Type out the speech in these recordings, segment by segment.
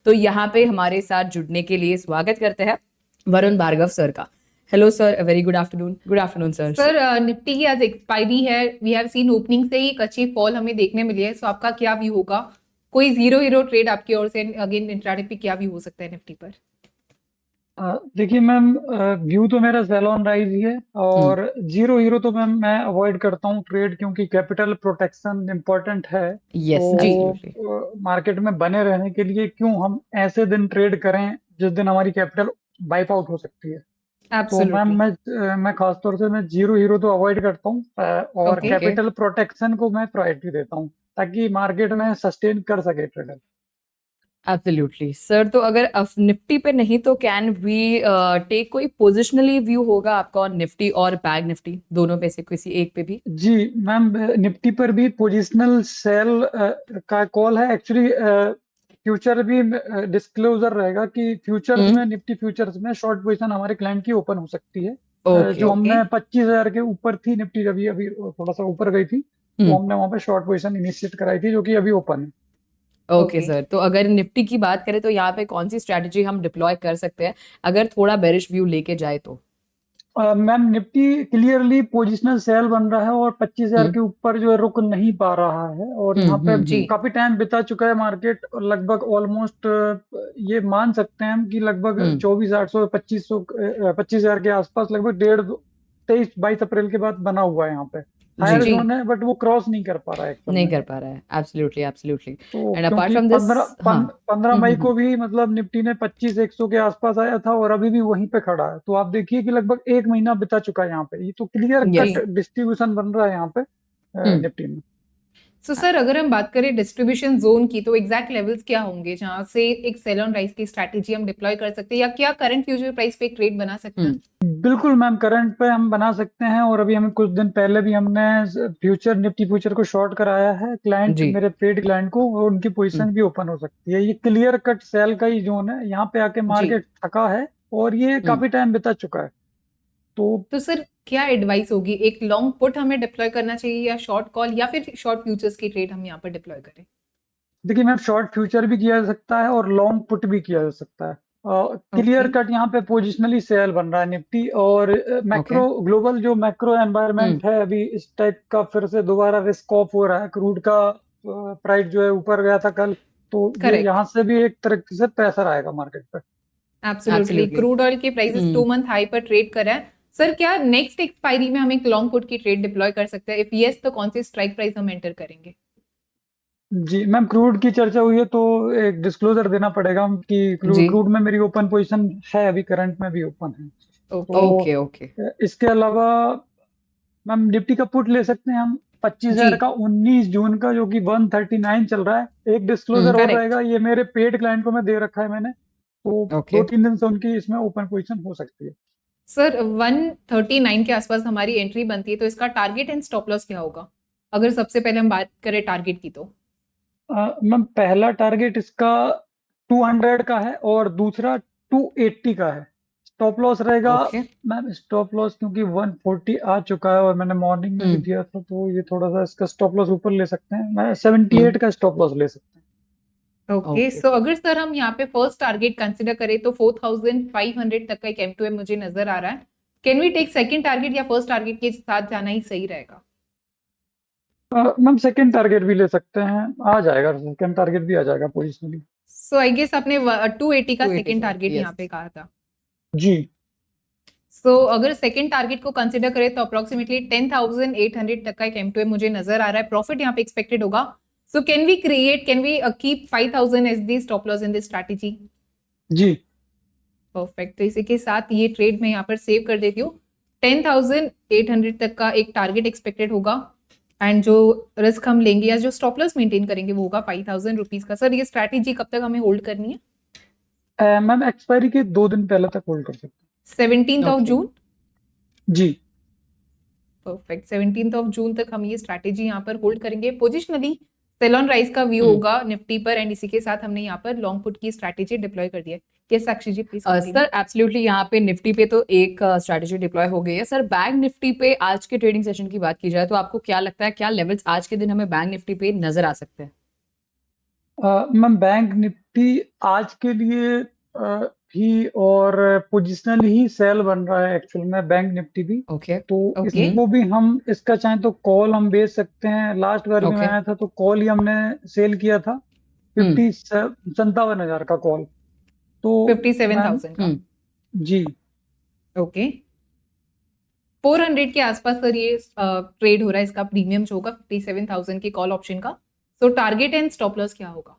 तो यहाँ पे हमारे साथ जुड़ने के लिए स्वागत करते हैं वरुण भार्गव सर का। Hello sir, very good afternoon. Good afternoon sir. Sir Nifty की आज एक्सपायरी है, वी हैव सीन ओपनिंग से ही एक अच्छी फॉल हमें देखने मिली है, सो आपका क्या व्यू होगा? कोई जीरो हीरो ट्रेड आपकी ओर से अगेन इंट्राडे पे क्या व्यू हो सकता है निफ्टी पर? देखिए मैम, व्यू तो मेरा सेल ऑन राइज ही है और जीरो हीरो तो मैम मैं अवॉइड करता हूँ ट्रेड, क्योंकि कैपिटल प्रोटेक्शन इम्पोर्टेंट है। Yes, absolutely. तो मार्केट में बने रहने के लिए क्यों हम ऐसे दिन ट्रेड करें जिस दिन हमारी कैपिटल वाइप आउट हो सकती है। तो मैम एब्सोल्युटली। मैं खासतौर से मैं जीरो हीरो तो अवॉइड करता हूँ, और ओके। कैपिटल प्रोटेक्शन को मैं प्रायोरिटी देता हूँ ताकि मार्केट में सस्टेन कर सके ट्रेडर। एब्सोल्युटली सर, तो अगर निफ्टी पे नहीं तो कैन वी टेक कोई पोजिशनली व्यू होगा आपका ऑन निफ्टी और बैंक निफ्टी, दोनों पे से किसी एक पे भी? जी मैम, निफ्टी पर भी पोजिशनल सेल का कॉल है एक्चुअली। फ्यूचर भी डिस्क्लोजर रहेगा कि फ्यूचर्स में, निफ्टी फ्यूचर्स में शॉर्ट पोजीशन हमारे क्लाइंट की ओपन हो सकती है। ओके जो ओके। हमने 25,000 के ऊपर थी निफ्टी, अभी अभी थोड़ा सा ऊपर गई थी, तो हमने वहां पे शॉर्ट पोजीशन इनिशिएट कराई थी जो कि अभी ओपन है। ओके सर, तो अगर निफ्टी की बात करें तो यहाँ पे कौन सी स्ट्रैटेजी हम डिप्लॉय कर सकते हैं अगर थोड़ा बेरिश व्यू लेके जाए तो? Ma'am Nifty clearly positional sell बन रहा है और 25,000 हम्म के ऊपर जो है रुक नहीं पा रहा है, और यहाँ पे जी। काफी टाइम बिता चुका है मार्केट, और लगभग ऑलमोस्ट ये मान सकते हैं हम कि लगभग 24,800 25,000 के आसपास, लगभग 23 22 अप्रैल के बाद बना हुआ है यहाँ पे। हायर जी। जोन है बट वो क्रॉस नहीं कर पा रहा है एक्चुअल नहीं में। कर पा रहा है, एब्सोल्युटली एब्सोल्युटली। तो एंड अपार्ट क्योंकि फ्रॉम दिस, हाँ। 15 मई को भी मतलब निफ्टी ने 25,100 के आसपास आया था और अभी भी वहीं पे खड़ा है। तो आप देखिए कि लगभग एक महीना बिता चुका है यहाँ पे, ये तो क्लियर यस। कट डिस्ट्रीब्यूशन बन रहा है यहाँ पे हम्म निफ्टी में। सो सर अगर हम बात करें डिस्ट्रीब्यूशन जोन की, तो एग्जैक्ट लेवल्स क्या होंगे जहां से एक सेल ऑन राइज की स्ट्रैटेजी हम डिप्लॉय कर सकते हैं, या क्या करंट फ्यूचर प्राइस पे एक ट्रेड बना सकते हैं? बिल्कुल मैम, करंट पे हम बना सकते हैं, और अभी हमें कुछ दिन पहले भी हमने फ्यूचर, निफ्टी फ्यूचर को शॉर्ट कराया है क्लाइंट, जी। मेरे पेड क्लाइंट को, और उनकी हम्म, पोजीशन भी ओपन हो सकती है। ये क्लियर कट सेल का ही जोन है, यहाँ पे आके जी। मार्केट थका है और ये हम्म। काफी टाइम बिता चुका है। तो तो सर क्या एडवाइस होगी, एक लॉन्ग पुट हमें डिप्लॉय करना चाहिए या शॉर्ट कॉल, या फिर शॉर्ट फ्यूचर्स की ट्रेड हम यहाँ पर डिप्लॉय करें? देखिए मैम, शॉर्ट फ्यूचर भी किया जा सकता है और लॉन्ग पुट भी किया जा सकता है। ओके। क्लियर कट यहाँ पे पोजिशनली सेल बन रहा है निफ्टी, और ओके। मैक्रो ग्लोबल जो मैक्रो एनवायरनमेंट है अभी इस टाइप का फिर से दोबारा रिस्क ऑफ हो रहा है। क्रूड का प्राइस जो है ऊपर गया था कल, तो ये करेक्ट। यहाँ से भी एक तरह से प्रेशर आएगा मार्केट पे। Absolutely, absolutely. क्रूड ऑयल के प्राइसेस 2 मंथ हाई पर ट्रेड कर रहा है। सर क्या नेक्स्ट एक्सपायरी में हम एक लॉन्ग पुट की ट्रेड डिप्लॉय कर सकते हैं? इफ यस तो कौन सी स्ट्राइक प्राइस हम एंटर करेंगे? जी मैम, क्रूड की चर्चा हुई है तो एक डिस्क्लोजर देना पड़ेगा हम कि जी। क्रूड में मेरी ओपन पोजीशन है, अभी करंट में भी ओपन है। ओके। तो ओके ओके। इसके अलावा मैम निफ्टी का पुट ले सकते हैं हम, जी। 25,000 का 19 जून का, जो कि 139 चल रहा है। एक डिस्क्लोजर और करेक्ट। रहेगा, ये मेरे पेड क्लाइंट को मैं दे रखा है मैंने, तो ओके। 2 3 दिन से उनकी इसमें ओपन पोजीशन हो सकती है। सर 139 के आसपास हमारी एंट्री बनती है, तो इसका टारगेट एंड स्टॉप लॉस क्या होगा अगर सबसे पहले हम बात करें टारगेट की तो? मैम पहला टारगेट इसका 200 का है और दूसरा 280 का है। स्टॉप लॉस रहेगा ओके। मैम, स्टॉप लॉस क्योंकि 140 आ चुका है और मैंने मॉर्निंग में भी दिया था, तो ये थोड़ा सा इसका स्टॉप लॉस ऊपर ले सकते हैं, मैं 78 का स्टॉप लॉस ले सकते हैं। ओके। ओके। सो अगर सर हम यहाँ पे फर्स्ट टारगेट कंसिडर करें तो 4500 तक का एक M2M मुझे नजर आ रहा है। Can we take second target, या फर्स्ट टारगेट के साथ जाना ही सही रहेगा? मैम सेकंड टारगेट भी ले सकते हैं, आ जाएगा, सेकंड टारगेट भी आ जाएगा पोजिशनली। सो आई गेस आपने 280 का 280 सेकंड का, टारगेट यहाँ यस। पे कहा था। जी सो अगर सेकंड टारगेट को कंसिडर करें तो अप्रोक्सीमेटली 10,800 तक का एक M2M मुझे नजर आ रहा है, प्रॉफिट यहाँ पे एक्सपेक्टेड होगा। So can we keep 5,000 as the stop loss in this strategy? जी परफेक्ट, तो इसी के साथ ये ट्रेड मैं यहाँ पर सेव कर देती हूँ। 10,800 तक का एक टारगेट एक्सपेक्टेड होगा, एंड जो रिस्क हम लेंगे या जो स्टॉप लॉस मेंटेन करेंगे वो होगा 5,000 रुपीज का। सर ये स्ट्रैटेजी कब तक हमें होल्ड करनी है? मैम एक्सपायरी के 2 दिन पहले तक होल्ड कर सकते 17th ऑफ ओके। जून। हैं। जी परफेक्ट, 17th ऑफ जून तक हम ये स्ट्रैटेजी यहाँ पर होल्ड करेंगे। पोजिशनली सेल ऑन राइज का व्यू होगा निफ्टी पर, एंड इसी के साथ हमने यहाँ पर लॉन्ग पुट की स्ट्रैटेजी डिप्लॉय कर दी है। Yes Sakshi ji please continue. Sir absolutely, यहाँ पे निफ्टी पे तो एक स्ट्रैटेजी डिप्लॉय हो गई है। सर बैंक निफ्टी पे आज के ट्रेडिंग सेशन की बात की जाए तो आपको क्या लगता है, क्या लेवल्स आज के दिन हमें बैंक निफ्टी पे नजर आ सकते हैं? मैम बैंक निफ्टी आज के लिए भी और पोजिशनल ही सेल बन रहा है एक्चुअल में बैंक निफ्टी भी। ओके तो ओके इसको भी हम इसका चाहें तो कॉल हम बेच सकते हैं। लास्ट बार भी मैं ओके आया था तो कॉल ही हमने सेल किया था हम्म 57,000 का कॉल। तो मैम 57,000 का। जी ओके 400 के आसपास सर ये ट्रेड हो रहा है, इसका प्रीमियम जो होगा 57,000 के कॉल ऑप्शन का। सो टारगेट एंड स्टॉप लॉस क्या होगा?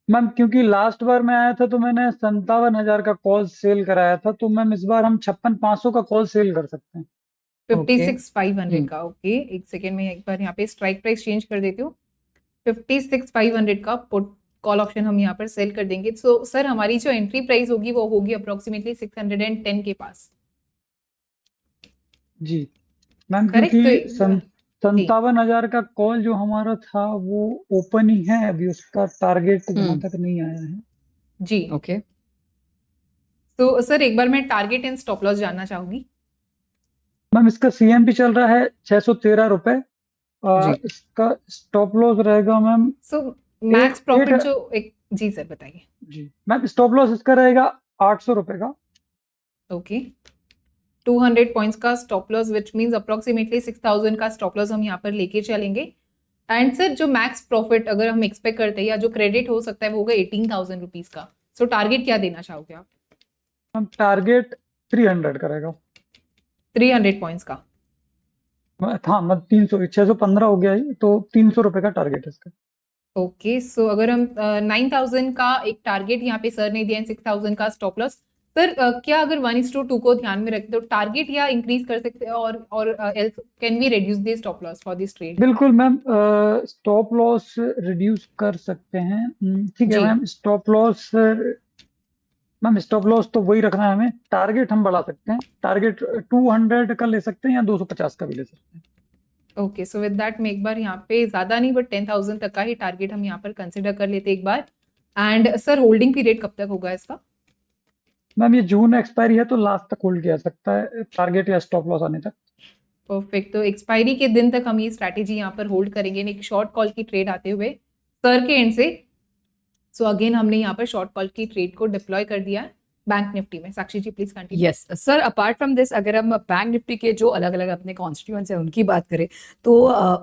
मैम, क्योंकि लास्ट बार मैं आया था तो मैंने 57,000 का कॉल सेल कराया था, तो मैम इस बार हम 56,500 का कॉल सेल कर सकते हैं। ओके 56,500 का। ओके एक सेकेंड में एक बार यहाँ पे स्ट्राइक प्राइस चेंज कर देती हूँ। 56,500 का पुट कॉल ऑप्शन हम यहाँ पर सेल कर देंगे। सो सर हमारी जो एंट्री प्राइस होगी वो होगी अप्रोक्सीमेटली 610 के पास। जी मैम, करेक्ट? क्योंकि तो जी 57,000 का कॉल जो हमारा था वो ओपन ही है, अभी उसका टारगेट जहां तक नहीं आया है। जी ओके तो सर एक बार मैं टारगेट एंड स्टॉप लॉस जानना चाहूंगी। मैम, इसका सीएमपी चल रहा है 613 रुपए। जी इसका स्टॉप लॉस रहेगा ma'am so max at profit जो एक जी सर बताइए। जी मैम, स्टॉप लॉस इसका रहेगा 800 रुपए का। ओके 200 पॉइंट्स का stop loss which means approximately 6,000 का स्टॉप लॉस हम यहाँ पर लेके चलेंगे। एंड सर जो मैक्स प्रॉफिट अगर हम एक्सपेक्ट करते हैं या जो क्रेडिट हो सकता है वो होगा 18,000 रुपीज का। सो टारगेट क्या देना चाहोगे आप? मैम, टारगेट 300 का रहेगा। 300 पॉइंट्स का। हाँ मतलब 300, 615 हो गया ही, तो 300 रुपए का टारगेट है इसका। ओके सो अगर हम 9,000 का एक टारगेट यहाँ पे सर ने दिया है, 6,000 का स्टॉप लॉस। सर क्या अगर 1:2 को ध्यान में रखें तो टारगेट या इंक्रीज कर सकते हैं और else can we reduce the stop loss for this trade? बिल्कुल मैम, स्टॉप लॉस रिड्यूस कर सकते हैं। ठीक है जी मैम, स्टॉप लॉस तो वही रखना है हमें। टारगेट हम बढ़ा सकते हैं, टारगेट 200 का ले सकते हैं या 250 का भी ले सकते हैं। ओके सो विद दैट मैं एक बार यहाँ पे ज्यादा नहीं बट 10,000 तक का ही टारगेट हम यहाँ पर कंसिडर कर लेते एक बार। एंड सर होल्डिंग पीरियड कब तक होगा इसका? मैम, ये जून एक्सपायरी है तो लास्ट तक होल्ड किया जा सकता है, टारगेट या स्टॉप लॉस आने तक। परफेक्ट तो एक्सपायरी के दिन तक हम ये स्ट्रैटेजी यहाँ पर होल्ड करेंगे एक शॉर्ट कॉल की ट्रेड आते हुए सर के एंड से। सो अगेन हमने यहाँ पर शॉर्ट कॉल की ट्रेड को डिप्लॉय कर दिया है बैंक निफ्टी में। Sakshi ji please continue. Yes sir, apart from this अगर हम बैंक निफ्टी के जो अलग अलग अपने कॉन्स्टिट्यूएंट्स हैं उनकी बात करें तो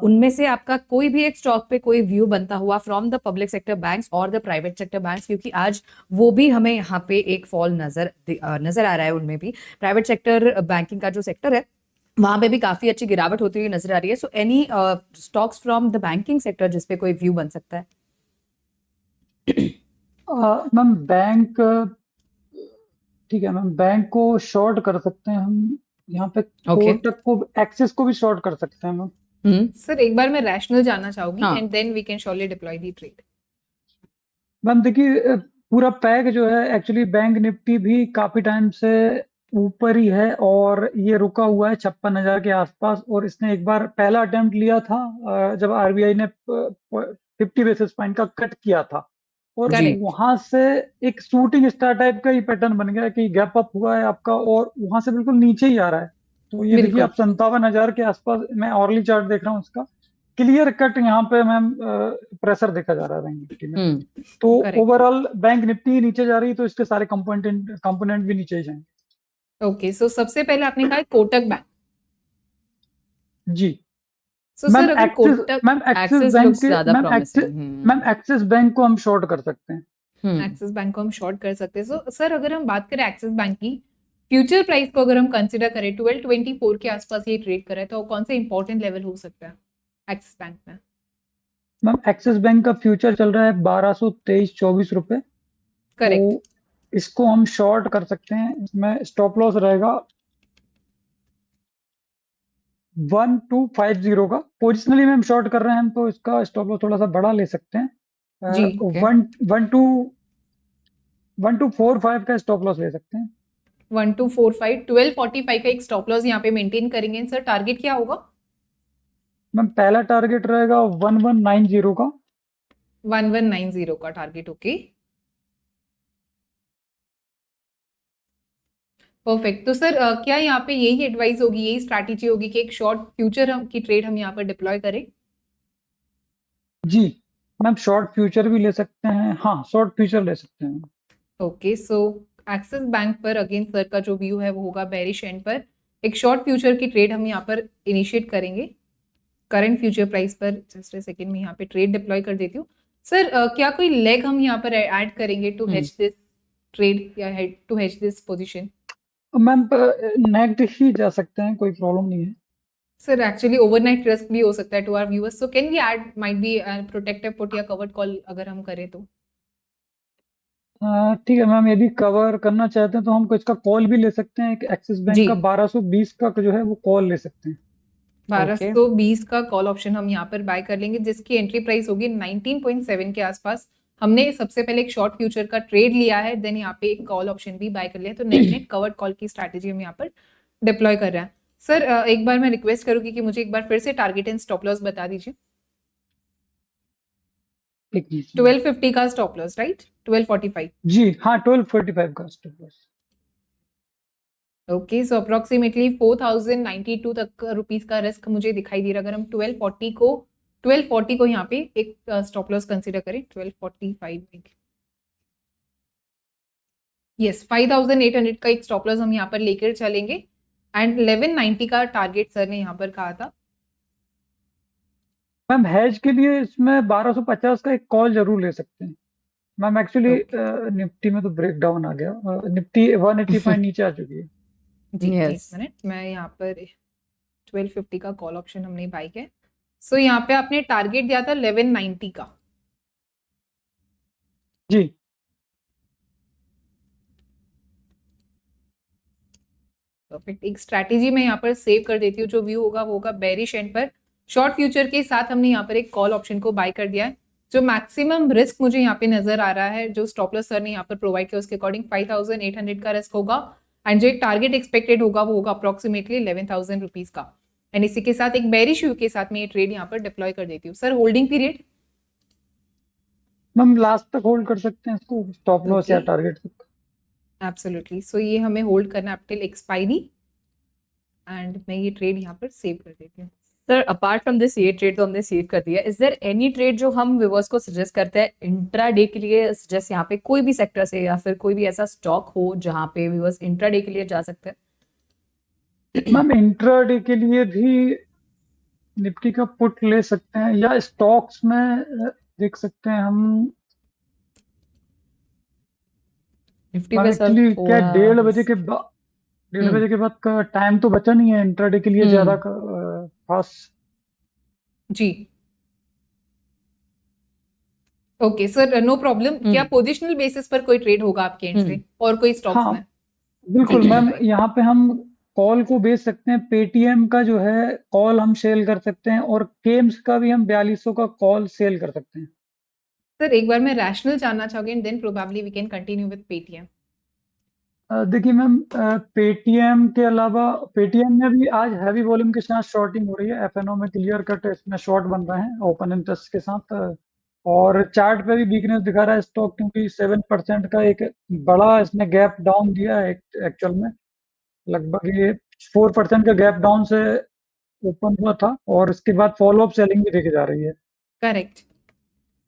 उनमें से आपका कोई भी एक स्टॉक पे कोई व्यू बनता हुआ from the public sector banks और द प्राइवेट सेक्टर बैंक्स, क्योंकि आज वो भी हमें यहाँ पे एक फॉल नजर आ रहा है उनमें भी। प्राइवेट सेक्टर बैंकिंग का जो सेक्टर है वहां पे भी काफी अच्छी गिरावट होती हुई नजर आ रही है। So any stocks from the banking sector जिसपे कोई व्यू बन सकता है? मैम बैंक, ठीक है मैम, बैंक को शॉर्ट कर सकते हैं हम यहाँ पे। ओके कोटक को, एक्सिस को भी शॉर्ट कर सकते हैं मैम। सर एक बार मैं रैशनल जानना चाहूंगी हाँ। And then we can surely deploy the trade. Ma'am देखिए, पूरा पैक जो है एक्चुअली बैंक निफ्टी भी काफी टाइम से ऊपर ही है और ये रुका हुआ है 56,000 के आसपास। और इसने एक बार पहला अटेम्प्ट लिया था जब आरबीआई ने 50 बेसिस पॉइंट का कट किया था, और जी वहां से एक शूटिंग स्टार टाइप का ही पैटर्न बन गया कि गैप अप हुआ है आपका और वहां से बिल्कुल नीचे ही आ रहा है। तो ये देखिए, बिल्कुल आप 57,000 के आसपास, मैं ऑरली चार्ट देख रहा हूँ इसका, क्लियर कट यहाँ पे मैम प्रेशर देखा जा रहा है बैंक निफ्टी में। तो करेक्ट। ओवरऑल बैंक निफ्टी नीचे जा रही है तो इसके सारे कंपोनेंट भी नीचे ही जाएंगे। ओके सो सबसे पहले आपने कहा कोटक बैंक। जी सो मैम, सर अगर कोटक एक्सिस लुक्स ज्यादा प्रॉमिसिंग। मैम एक्सिस बैंक को हम शॉर्ट कर सकते हैं। एक्सिस बैंक को हम शॉर्ट कर सकते हैं। सो सर अगर हम बात करें एक्सिस बैंक की फ्यूचर प्राइस को अगर हम कंसिडर करें 1224 के आसपास ये ट्रेड करे तो कौन सा इंपॉर्टेंट लेवल हो सकता है एक्सिस बैंक में? मैम, एक्सिस बैंक का फ्यूचर चल रहा है 1223-24 रुपए। करेक्ट। तो इसको हम शॉर्ट कर सकते हैं। इसमें स्टॉप लॉस रहेगा 1250 का। पोजिशनली में हम शॉर्ट कर रहे हैं तो इसका स्टॉप लॉस थोड़ा सा बड़ा ले सकते हैं। जी ओके 1245 का स्टॉप लॉस ले सकते हैं। 1245 1245 का एक स्टॉप लॉस यहाँ पे मेंटेन करेंगे। सर टारगेट क्या होगा? मैम, पहला टारगेट रहेगा 1190 का। 1190 का टारगेट। Okay perfect. तो सर क्या यहाँ पे यही एडवाइस होगी, यही स्ट्रैटेजी होगी कि एक शॉर्ट फ्यूचर की ट्रेड हम यहाँ पर डिप्लॉय करें? जी मैम शॉर्ट फ्यूचर भी ले सकते हैं, हाँ शॉर्ट फ्यूचर ले सकते हैं। ओके, सो एक्सिस बैंक पर अगेन सर का जो व्यू है वो होगा बेरिश एंड पर। एक शॉर्ट फ्यूचर की ट्रेड हम यहाँ पर इनिशिएट करेंगे करंट फ्यूचर प्राइस पर। जस्ट अ सेकंड में यहाँ पे ट्रेड डिप्लॉय कर देती हूँ। सर क्या कोई लेग हम यहाँ पर ऐड करेंगे टू हेज दिस ट्रेड या to hedge this position? Ma'am naked ही जा सकते हैं, कोई प्रॉब्लम नहीं है। सर एक्चुअली ओवरनाइट रिस्क भी हो सकता है to our viewers, so can we add might be protective put या कवर्ड कॉल अगर हम करें तो? ठीक है मैम, यदि कवर करना चाहते हैं तो हम इसका कॉल भी ले सकते हैं। एक एक्सिस बैंक जी। का 1220 का जो है वो कॉल ले सकते हैं। 1220 का कॉल ऑप्शन हम यहाँ पर बाय कर लेंगे, जिसकी एंट्री प्राइस होगी 19.7 के आसपास। हमने सबसे पहले एक शॉर्ट फ्यूचर का ट्रेड लिया है, देन यहाँ पे एक कॉल ऑप्शन भी बाय कर लिया है, तो नेट नेट कवर्ड कॉल की स्ट्रैटेजी हम यहाँ पर डिप्लॉय कर रहे हैं। सर एक बार मैं रिक्वेस्ट करूंगी कि मुझे एक बार फिर से टारगेट एंड स्टॉप लॉस बता दीजिए। एक मिनट। 1250 का स्टॉप लॉस, राइट? 1245। जी हाँ, 1245 का स्टॉप लॉस। ओके, सो अप्रोक्सीमेटली 4092 तक रुपीस का रिस्क मुझे दिखाई दे रहा है। अगर हम 1240 को यहाँ पे एक स्टॉप लॉस कंसीडर करें, 1245 यस 5800 का एक स्टॉप लॉस हम यहाँ पर लेकर चलेंगे एंड 1190 का टारगेट सर ने यहाँ पर कहा था। मैम हेज के लिए इसमें 1250 का एक कॉल जरूर ले सकते हैं। मैम एक्चुअली निफ्टी में तो ब्रेक डाउन आ गया, निफ्टी 180 पॉइंट नीचे आ चुकी है। जी Yes. एक मिनट, मैं यहाँ पर 1250 का कॉल ऑप्शन हमने बाई किया। सो यहाँ पे आपने टारगेट दिया था 1190 का। जी परफेक्ट, एक स्ट्रैटेजी मैं यहाँ पर सेव कर देती हूँ। जो व्यू होगा वो होगा बेरिश एंड पर। शॉर्ट फ्यूचर के साथ हमने यहाँ पर एक कॉल ऑप्शन को बाय कर दिया है। जो मैक्सिमम रिस्क मुझे यहाँ पे नजर आ रहा है, जो स्टॉप लॉस सर ने यहाँ पर प्रोवाइड किया उसके अकॉर्डिंग 5800 का रिस्क होगा एंड जो एक टारगेट एक्सपेक्टेड होगा वो होगा अप्रोक्सीमेटली 11,000 रुपीज का। एंड इसी के साथ एक बेरिश व्यू के साथ में ये ट्रेड यहाँ पर डिप्लॉय कर देती हूँ। Sir holding period? Ma'am last तक होल्ड कर सकते हैं इसको, स्टॉप लॉस या Okay. टारगेट तक। एब्सोल्युटली, सो ये हमें होल्ड करना है अप टिल एक्सपायरी एंड मैं ये ट्रेड यहाँ पर सेव कर देती हूँ। सर अपार्ट फ्रॉम दिस ये ट्रेड तो हमने सेव कर दिया, इज देयर एनी ट्रेड जो हम व्यूअर्स को सजेस्ट करते हैं इंट्राडे के लिए? सजेस्ट यहाँ पे कोई भी सेक्टर से या फिर कोई भी ऐसा स्टॉक हो जहाँ पे व्यूअर्स इंट्राडे के लिए जा सकते हैं? मैम इंट्राडे के लिए भी निफ्टी का पुट ले सकते हैं या स्टॉक्स में देख सकते हैं हम। निफ्टी मैम पे सर एक्चुअली क्या थोड़ा 1:30 बजे के बाद का टाइम तो बचा नहीं है इंट्राडे के लिए ज्यादा खास। जी ओके सर, नो प्रॉब्लम। क्या पोजिशनल बेसिस पर कोई ट्रेड होगा आपके एंड से और कोई स्टॉक्स हाँ में? बिल्कुल जी, मैम, बताइए। यहाँ पे हम कॉल को बेच सकते हैं। पेटीएम का जो है कॉल हम सेल कर सकते हैं और केम्स का भी हम 4200 का कॉल सेल कर सकते हैं। सर एक बार मैं रैशनल जानना चाहूंगी and then probably we can continue with Paytm. देखिए मैम, पेटीएम के अलावा पेटीएम में भी आज हैवी वॉल्यूम के साथ शॉर्टिंग हो रही है। एफएनओ में क्लियर कट इसमें शॉर्ट बन रहे हैं ओपन इंटरेस्ट के साथ। और चार्ट पे भी वीकनेस दिखा रहा है स्टॉक, क्योंकि 7% का एक बड़ा इसने गैप डाउन दिया है एक्चुअल में। लगभग ये 4% का गैप डाउन से ओपन हुआ था और इसके बाद फॉलो अप सेलिंग भी देखी जा रही है। करेक्ट।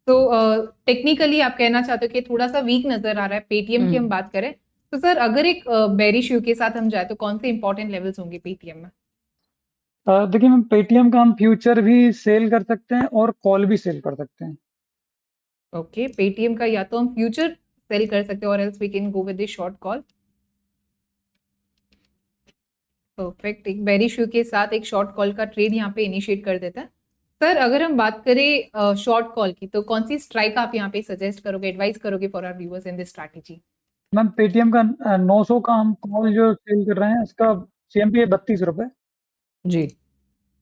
तो टेक्निकली आप कहना चाहते हो कि थोड़ा सा वीक नजर आ रहा है। पेटीएम की हम बात करें तो सर अगर एक बेरिश व्यू के साथ हम जाए तो कौन से इंपॉर्टेंट लेवल्स होंगे पेटीएम में? देखिए मैम, पेटीएम का हम फ्यूचर भी सेल कर सकते हैं और कॉल भी सेल कर सकते हैं। ओके, पेटीएम का या तो हम फ्यूचर सेल कर सकते हैं और else we can go with the short call. Perfect, एक बेरिश व्यू के साथ एक शॉर्ट कॉल का ट्रेड यहाँ पे इनिशिएट कर देता है। सर अगर हम बात करें शॉर्ट कॉल की तो कौन सी स्ट्राइक आप यहाँ पे सजेस्ट करोगे, एडवाइस करोगे for our viewers in this strategy? Ma'am Paytm का 900 का हम कॉल जो सेल कर रहे हैं, इसका सीएमपी है 32 रुपए। जी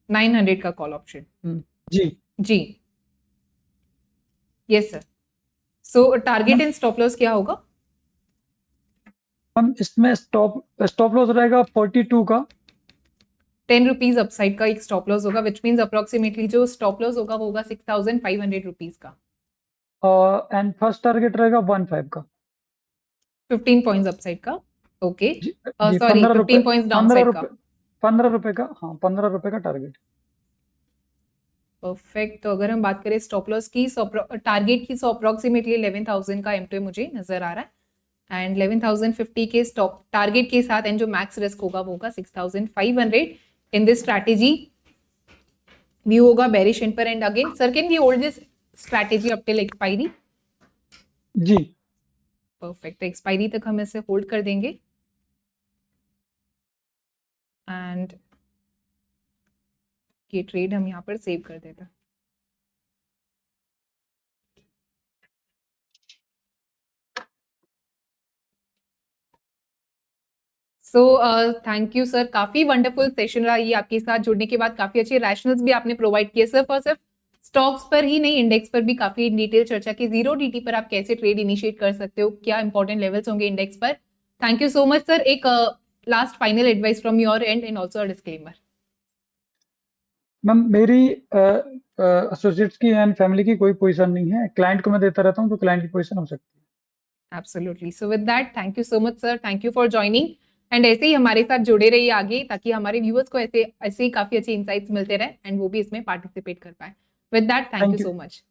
900 का कॉल ऑप्शन। जी जी yes sir. So target and stop loss क्या होगा? मैम इसमें स्टॉप लॉस रहेगा 42 का। 10 रुपीज अपसाइड का एक स्टॉप लॉस होगा, विच मीन्स अप्रोक्सीमेटली जो स्टॉप लॉस होगा वो होगा 6,500 रुपीज का। एंड फर्स्ट टारगेट रहेगा 15 का। 15 पॉइंट्स अपसाइड का। ओके जी सॉरी 15 पॉइंट्स डाउन 15 साइड रुपए का। 15 रुपए का, हाँ 15 रुपए का टारगेट। परफेक्ट। तो अगर हम बात करें स्टॉप लॉस की, टारगेट की, सो अप्रोक्सीमेटली 11,000 का M2 मुझे नजर आ रहा है एंड 11,050 के स्टॉप टारगेट के साथ, एंड जो मैक्स रिस्क होगा वो होगा 6,500 इन दिस स्ट्रैटेजी। व्यू होगा बेरिश इन पर, and again sir can we hold this strategy up till expiry? जी परफेक्ट, एक्सपायरी तक हम इसे होल्ड कर देंगे एंड ये ट्रेड हम यहाँ पर सेव कर देते हैं। सो थैंक यू सर, काफी वंडरफुल सेशन रहा ये, आपके साथ जुड़ने के बाद काफी अच्छे रैशनल्स भी आपने प्रोवाइड किए, सिर्फ और सिर्फ स्टॉक्स पर ही नहीं, इंडेक्स पर भी काफी डिटेल चर्चा की, 0DT पर आप कैसे ट्रेड इनिशिएट कर सकते हो, क्या इंपॉर्टेंट लेवल्स होंगे इंडेक्स पर। Thank you so much sir. एक last final advice from your end and also a disclaimer. Ma'am, मेरी एसोसिएट्स की एंड फैमिली की कोई पोजीशन नहीं है, क्लाइंट को मैं देता रहता हूँ, तो क्लाइंट की पोजीशन हो सकती है। Absolutely. So with that, thank you so much sir, thank you for joining and ऐसे ही हमारे साथ जुड़े रहिए आगे, ताकि हमारे व्यूअर्स को ऐसे ऐसे ही काफी अच्छे इंसाइट्स मिलते रहे एंड वो भी इसमें पार्टिसिपेट कर पाए। With that, thank you thank you so much.